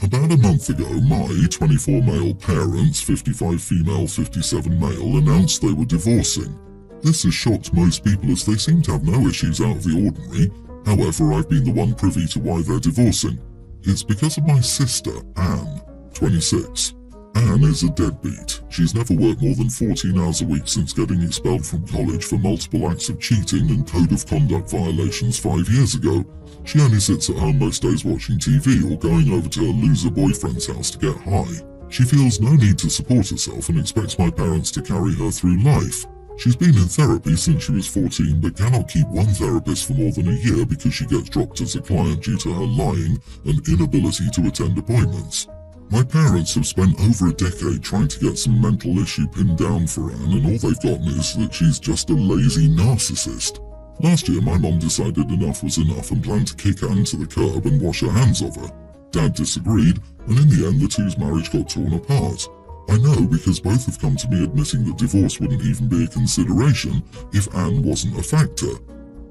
About a month ago, my 24 male parents, 55 female, 57 male, announced they were divorcing. This has shocked most people as they seem to have no issues out of the ordinary. However, I've been the one privy to why they're divorcing. It's because of my sister, Anne, 26. Anne is a deadbeat. She's never worked more than 14 hours a week since getting expelled from college for multiple acts of cheating and code of conduct violations 5 years ago. She only sits at home most days watching TV or going over to her loser boyfriend's house to get high. She feels no need to support herself and expects my parents to carry her through life. She's been in therapy since she was 14 but cannot keep one therapist for more than a year because she gets dropped as a client due to her lying and inability to attend appointments. My parents have spent over a decade trying to get some mental issue pinned down for Anne, and all they've gotten is that she's just a lazy narcissist. Last year, my mom decided enough was enough and planned to kick Anne to the curb and wash her hands of her. Dad disagreed, and in the end the two's marriage got torn apart. I know because both have come to me admitting that divorce wouldn't even be a consideration if Anne wasn't a factor.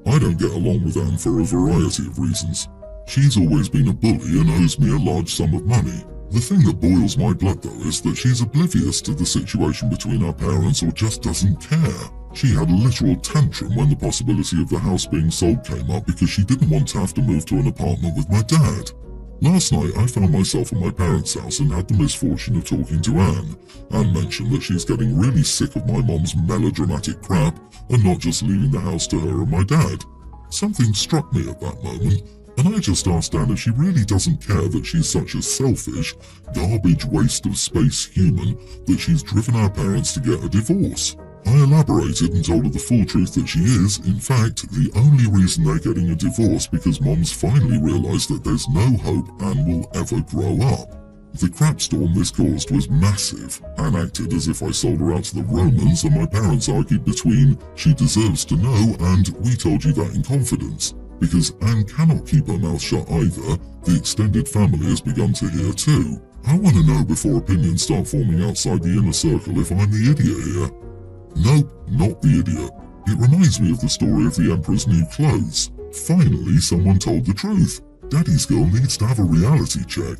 I don't get along with Anne for a variety of reasons. She's always been a bully and owes me a large sum of money. The thing that boils my blood though is that she's oblivious to the situation between our parents or just doesn't care. She had a literal tantrum when the possibility of the house being sold came up because she didn't want to have to move to an apartment with my dad. Last night I found myself at my parents' house and had the misfortune of talking to Anne. Anne mentioned that she's getting really sick of my mom's melodramatic crap and not just leaving the house to her and my dad. Something struck me at that moment, and I just asked Anne if she really doesn't care that she's such a selfish, garbage waste of space human that she's driven our parents to get a divorce. I elaborated and told her the full truth that she is, in fact, the only reason they're getting a divorce because Mom's finally realised that there's no hope Anne will ever grow up. The crapstorm this caused was massive. Anne acted as if I sold her out to the Romans, and my parents argued between "she deserves to know" and "we told you that in confidence." Because Anne cannot keep her mouth shut either, the extended family has begun to hear too. I want to know before opinions start forming outside the inner circle if I'm the idiot here. Nope, not the idiot. It reminds me of the story of the Emperor's new clothes. Finally, someone told the truth. Daddy's girl needs to have a reality check.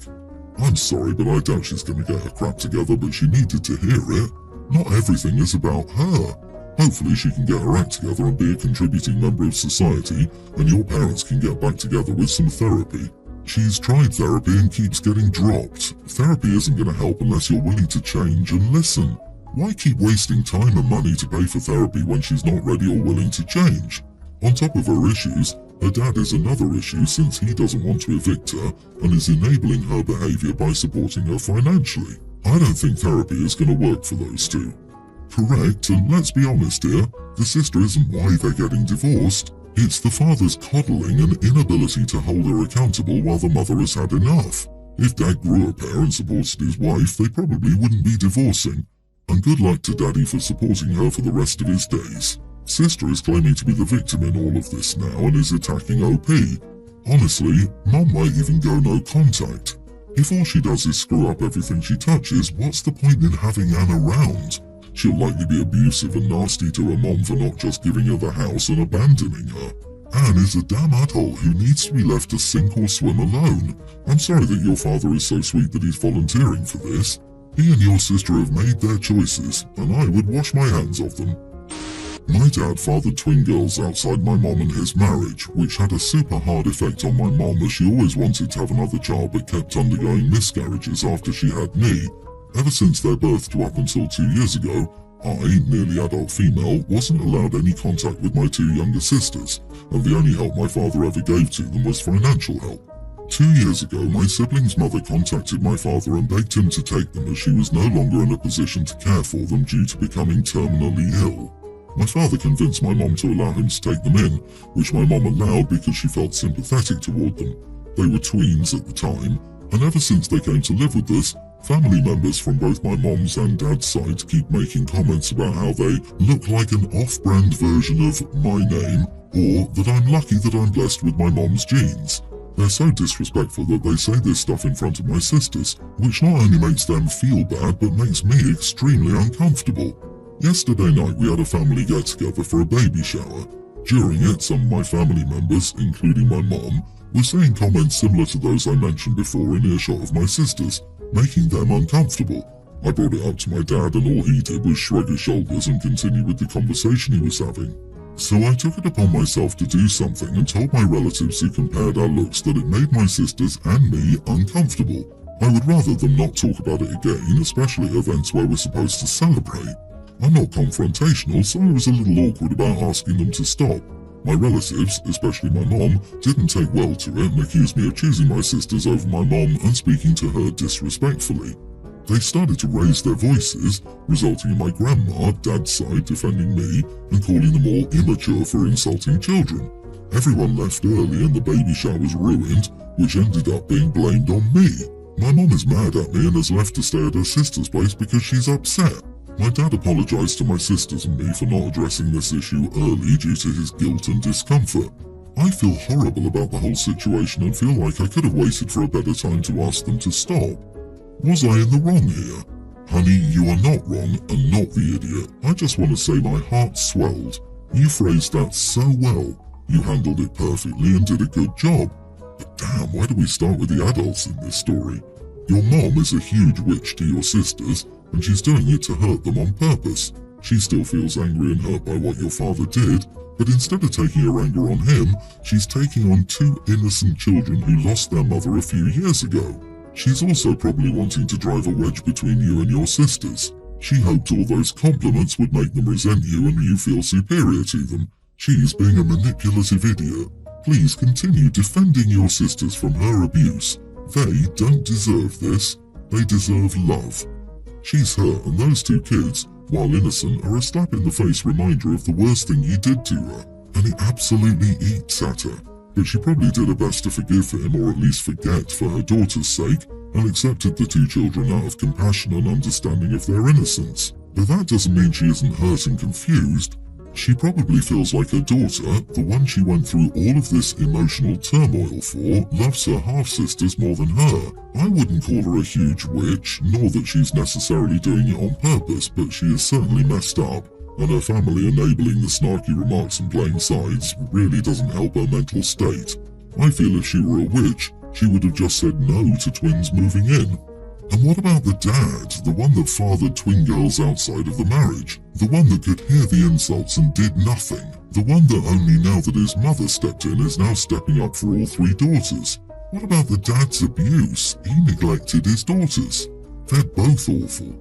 I'm sorry, but I doubt she's going to get her crap together, but she needed to hear it. Not everything is about her. Hopefully she can get her act together and be a contributing member of society, and your parents can get back together with some therapy. She's tried therapy and keeps getting dropped. Therapy isn't going to help unless you're willing to change and listen. Why keep wasting time and money to pay for therapy when she's not ready or willing to change? On top of her issues, her dad is another issue since he doesn't want to evict her and is enabling her behaviour by supporting her financially. I don't think therapy is going to work for those two. Correct, and let's be honest here, the sister isn't why they're getting divorced. It's the father's coddling and inability to hold her accountable while the mother has had enough. If Dad grew a pair and supported his wife, they probably wouldn't be divorcing. And good luck to Daddy for supporting her for the rest of his days. Sister is claiming to be the victim in all of this now and is attacking OP. Honestly, Mum might even go no contact. If all she does is screw up everything she touches, what's the point in having Anne around? She'll likely be abusive and nasty to her mom for not just giving her the house and abandoning her. Anne is a damn adult who needs to be left to sink or swim alone. I'm sorry that your father is so sweet that he's volunteering for this. He and your sister have made their choices, and I would wash my hands of them. My dad fathered twin girls outside my mom and his marriage, which had a super hard effect on my mom as she always wanted to have another child but kept undergoing miscarriages after she had me. Ever since their birth to up until 2 years ago, I, nearly adult female, wasn't allowed any contact with my two younger sisters, and the only help my father ever gave to them was financial help. 2 years ago, my siblings' mother contacted my father and begged him to take them as she was no longer in a position to care for them due to becoming terminally ill. My father convinced my mom to allow him to take them in, which my mom allowed because she felt sympathetic toward them. They were tweens at the time, and ever since they came to live with us, family members from both my mom's and dad's sides keep making comments about how they look like an off-brand version of my name, or that I'm lucky that I'm blessed with my mom's genes. They're so disrespectful that they say this stuff in front of my sisters, which not only makes them feel bad but makes me extremely uncomfortable. Yesterday night we had a family get-together for a baby shower. During it, some of my family members, including my mom, was saying comments similar to those I mentioned before in earshot of my sisters, making them uncomfortable. I brought it up to my dad and all he did was shrug his shoulders and continue with the conversation he was having. So I took it upon myself to do something and told my relatives who compared our looks that it made my sisters and me uncomfortable. I would rather them not talk about it again, especially at events where we're supposed to celebrate. I'm not confrontational, so I was a little awkward about asking them to stop. My relatives, especially my mom, didn't take well to it and accused me of choosing my sisters over my mom and speaking to her disrespectfully. They started to raise their voices, resulting in my grandma, dad's side, defending me and calling them all immature for insulting children. Everyone left early and the baby shower was ruined, which ended up being blamed on me. My mom is mad at me and has left to stay at her sister's place because she's upset. My dad apologized to my sisters and me for not addressing this issue early due to his guilt and discomfort. I feel horrible about the whole situation and feel like I could have waited for a better time to ask them to stop. Was I in the wrong here? Honey, you are not wrong and not the idiot. I just want to say my heart swelled. You phrased that so well. You handled it perfectly and did a good job. But damn, where do we start with the adults in this story? Your mom is a huge witch to your sisters, and she's doing it to hurt them on purpose. She still feels angry and hurt by what your father did, but instead of taking her anger on him, she's taking on two innocent children who lost their mother a few years ago. She's also probably wanting to drive a wedge between you and your sisters. She hoped all those compliments would make them resent you and you feel superior to them. She's being a manipulative idiot. Please continue defending your sisters from her abuse. They don't deserve this. They deserve love. She's hurt, and those two kids, while innocent, are a slap in the face reminder of the worst thing you did to her, and it absolutely eats at her. But she probably did her best to forgive him, or at least forget for her daughter's sake, and accepted the two children out of compassion and understanding of their innocence. But that doesn't mean she isn't hurt and confused. She probably feels like her daughter, the one she went through all of this emotional turmoil for, loves her half-sisters more than her. I wouldn't call her a huge witch, nor that she's necessarily doing it on purpose, but she is certainly messed up, and her family enabling the snarky remarks and playing sides really doesn't help her mental state. I feel if she were a witch, she would have just said no to twins moving in. And what about the dad, the one that fathered twin girls outside of the marriage? The one that could hear the insults and did nothing? The one that only now that his mother stepped in is now stepping up for all three daughters? What about the dad's abuse? He neglected his daughters. They're both awful.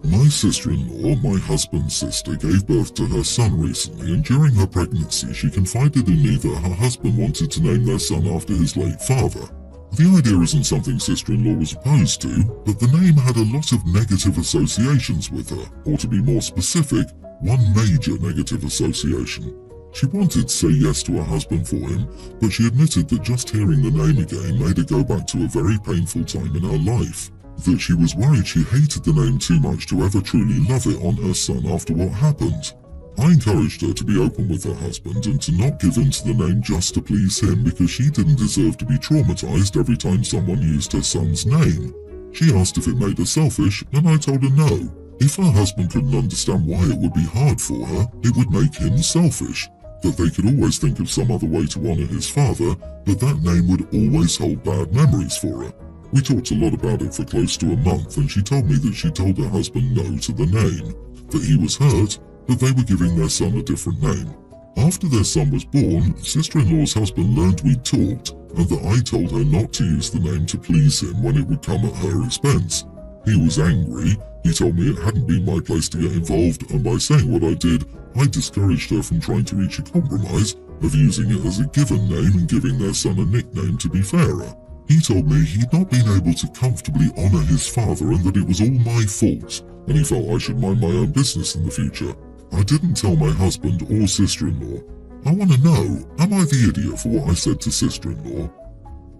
My sister-in-law, my husband's sister, gave birth to her son recently, and during her pregnancy she confided in me that her husband wanted to name their son after his late father. The idea isn't something sister-in-law was opposed to, but the name had a lot of negative associations with her, or to be more specific, one major negative association. She wanted to say yes to her husband for him, but she admitted that just hearing the name again made her go back to a very painful time in her life. That she was worried she hated the name too much to ever truly love it on her son after what happened. I encouraged her to be open with her husband and to not give in to the name just to please him because she didn't deserve to be traumatized every time someone used her son's name. She asked if it made her selfish, and I told her no. If her husband couldn't understand why it would be hard for her, it would make him selfish. That they could always think of some other way to honor his father, but that name would always hold bad memories for her. We talked a lot about it for close to a month, and she told me that she told her husband no to the name, that he was hurt, but they were giving their son a different name. After their son was born, sister-in-law's husband learned we'd talked, and that I told her not to use the name to please him when it would come at her expense. He was angry. He told me it hadn't been my place to get involved, and by saying what I did, I discouraged her from trying to reach a compromise of using it as a given name and giving their son a nickname to be fairer. He told me he'd not been able to comfortably honor his father and that it was all my fault, and he felt I should mind my own business in the future. I didn't tell my husband or sister-in-law. I want to know, am I the idiot for what I said to sister-in-law?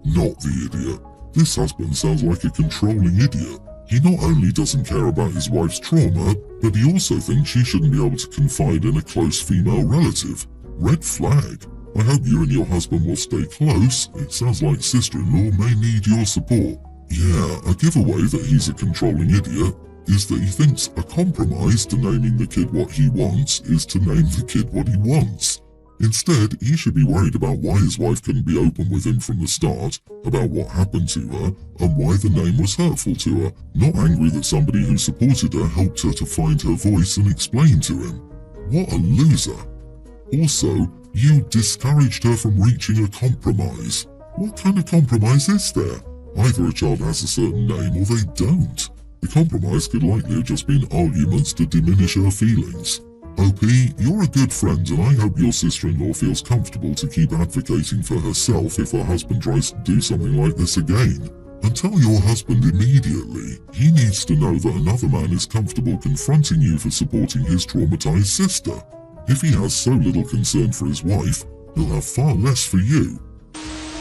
Not the idiot. This husband sounds like a controlling idiot. He not only doesn't care about his wife's trauma, but he also thinks she shouldn't be able to confide in a close female relative. Red flag. I hope you and your husband will stay close. It sounds like sister-in-law may need your support. Yeah, a giveaway that he's a controlling idiot is that he thinks a compromise to naming the kid what he wants is to name the kid what he wants. Instead, he should be worried about why his wife couldn't be open with him from the start, about what happened to her, and why the name was hurtful to her, not angry that somebody who supported her helped her to find her voice and explain to him. What a loser. Also, you discouraged her from reaching a compromise. What kind of compromise is there? Either a child has a certain name or they don't. The compromise could likely have just been arguments to diminish her feelings. OP, you're a good friend and I hope your sister-in-law feels comfortable to keep advocating for herself if her husband tries to do something like this again. And tell your husband immediately. He needs to know that another man is comfortable confronting you for supporting his traumatized sister. If he has so little concern for his wife, he'll have far less for you.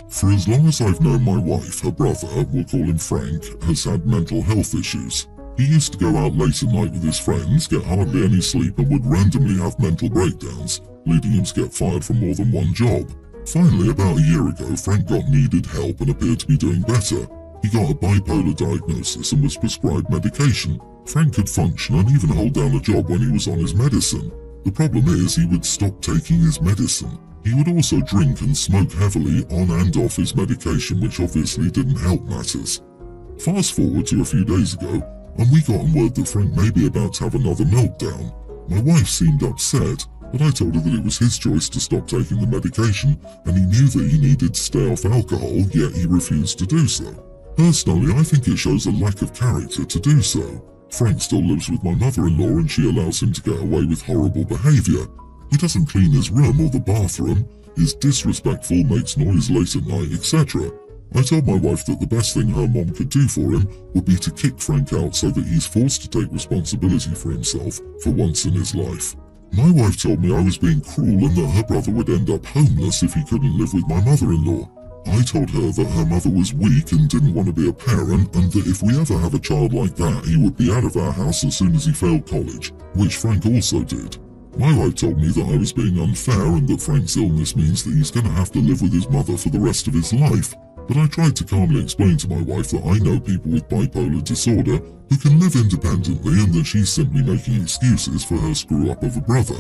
For as long as I've known my wife, her brother, we'll call him Frank, has had mental health issues. He used to go out late at night with his friends, get hardly any sleep and would randomly have mental breakdowns, leading him to get fired from more than one job. Finally, about a year ago, Frank got needed help and appeared to be doing better. He got a bipolar diagnosis and was prescribed medication. Frank could function and even hold down a job when he was on his medicine. The problem is he would stop taking his medicine. He would also drink and smoke heavily on and off his medication, which obviously didn't help matters. Fast forward to a few days ago, and we got word that Frank may be about to have another meltdown. My wife seemed upset, but I told her that it was his choice to stop taking the medication, and he knew that he needed to stay off alcohol, yet he refused to do so. Personally, I think it shows a lack of character to do so. Frank still lives with my mother-in-law and she allows him to get away with horrible behaviour. He doesn't clean his room or the bathroom, is disrespectful, makes noise late at night, etc. I told my wife that the best thing her mom could do for him would be to kick Frank out so that he's forced to take responsibility for himself for once in his life. My wife told me I was being cruel and that her brother would end up homeless if he couldn't live with my mother-in-law. I told her that her mother was weak and didn't want to be a parent, and that if we ever have a child like that, he would be out of our house as soon as he failed college, which Frank also did. My wife told me that I was being unfair and that Frank's illness means that he's going to have to live with his mother for the rest of his life. But I tried to calmly explain to my wife that I know people with bipolar disorder who can live independently and that she's simply making excuses for her screw-up of a brother.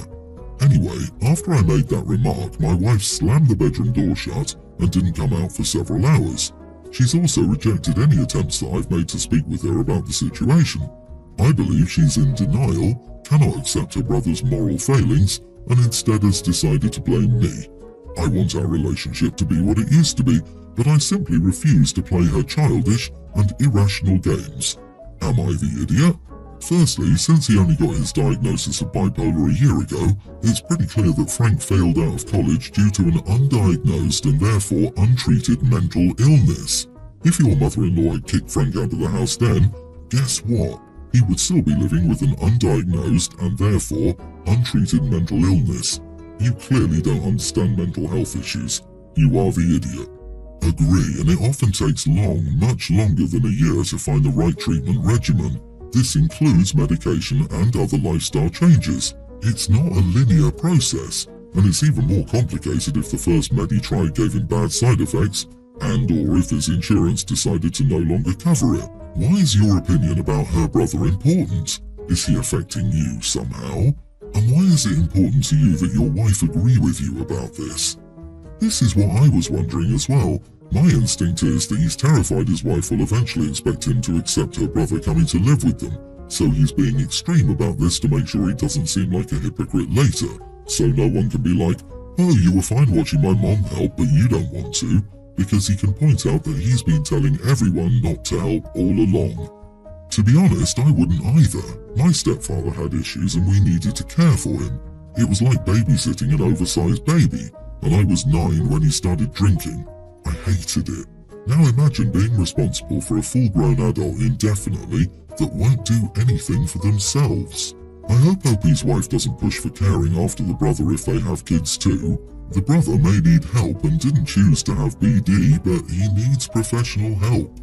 Anyway, after I made that remark, my wife slammed the bedroom door shut and didn't come out for several hours. She's also rejected any attempts that I've made to speak with her about the situation. I believe she's in denial, cannot accept her brother's moral failings, and instead has decided to blame me. I want our relationship to be what it used to be, but I simply refuse to play her childish and irrational games. Am I the idiot? Firstly, since he only got his diagnosis of bipolar a year ago, it's pretty clear that Frank failed out of college due to an undiagnosed and therefore untreated mental illness. If your mother-in-law had kicked Frank out of the house then, guess what? He would still be living with an undiagnosed and therefore untreated mental illness. You clearly don't understand mental health issues. You are the idiot. Agree, and it often takes long, much longer than a year to find the right treatment regimen. This includes medication and other lifestyle changes. It's not a linear process, and it's even more complicated if the first med he tried gave him bad side effects, and or if his insurance decided to no longer cover it. Why is your opinion about her brother important? Is he affecting you somehow? And why is it important to you that your wife agree with you about this? This is what I was wondering as well. My instinct is that he's terrified his wife will eventually expect him to accept her brother coming to live with them, so he's being extreme about this to make sure he doesn't seem like a hypocrite later, so no one can be like, oh, you were fine watching my mom help but you don't want to, because he can point out that he's been telling everyone not to help all along. To be honest, I wouldn't either. My stepfather had issues and we needed to care for him. It was like babysitting an oversized baby, and I was 9 when he started drinking. I hated it. Now imagine being responsible for a full-grown adult indefinitely that won't do anything for themselves. I hope Opie's wife doesn't push for caring after the brother if they have kids too. The brother may need help and didn't choose to have BD, but he needs professional help.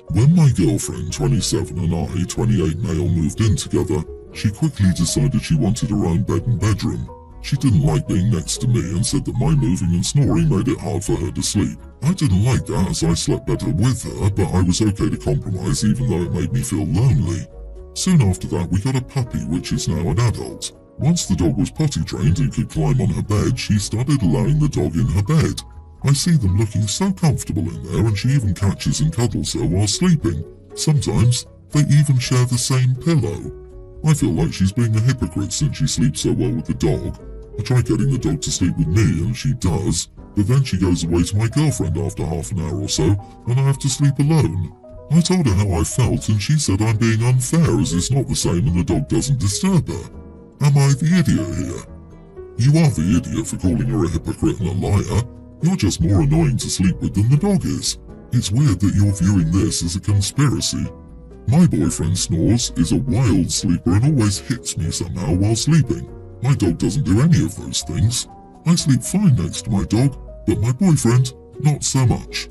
When my girlfriend, 27, and I, 28 male, moved in together, she quickly decided she wanted her own bed and bedroom. She didn't like being next to me and said that my moving and snoring made it hard for her to sleep. I didn't like that as I slept better with her, but I was okay to compromise even though it made me feel lonely. Soon after that we got a puppy which is now an adult. Once the dog was potty trained and could climb on her bed, she started allowing the dog in her bed. I see them looking so comfortable in there, and she even catches and cuddles her while sleeping. Sometimes they even share the same pillow. I feel like she's being a hypocrite since she sleeps so well with the dog. I try getting the dog to sleep with me and she does, but then she goes away to my girlfriend after half an hour or so and I have to sleep alone. I told her how I felt and she said I'm being unfair as it's not the same and the dog doesn't disturb her. Am I the idiot here? You are the idiot for calling her a hypocrite and a liar. You're just more annoying to sleep with than the dog is. It's weird that you're viewing this as a conspiracy. My boyfriend snores, is a wild sleeper and always hits me somehow while sleeping. My dog doesn't do any of those things. I sleep fine next to my dog, but my boyfriend, not so much.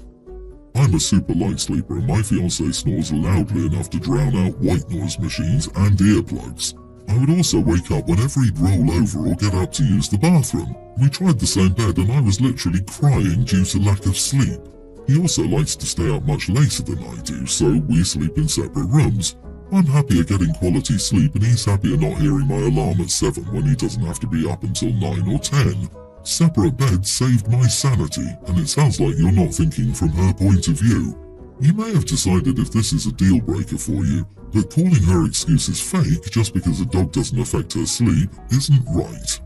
I'm a super light sleeper and my fiancé snores loudly enough to drown out white noise machines and earplugs. I would also wake up whenever he'd roll over or get up to use the bathroom. We tried the same bed and I was literally crying due to lack of sleep. He also likes to stay up much later than I do, so we sleep in separate rooms. I'm happier getting quality sleep and he's happier not hearing my alarm at 7 when he doesn't have to be up until 9 or 10. Separate beds saved my sanity, and it sounds like you're not thinking from her point of view. You may have decided if this is a deal breaker for you, but calling her excuses fake just because a dog doesn't affect her sleep isn't right.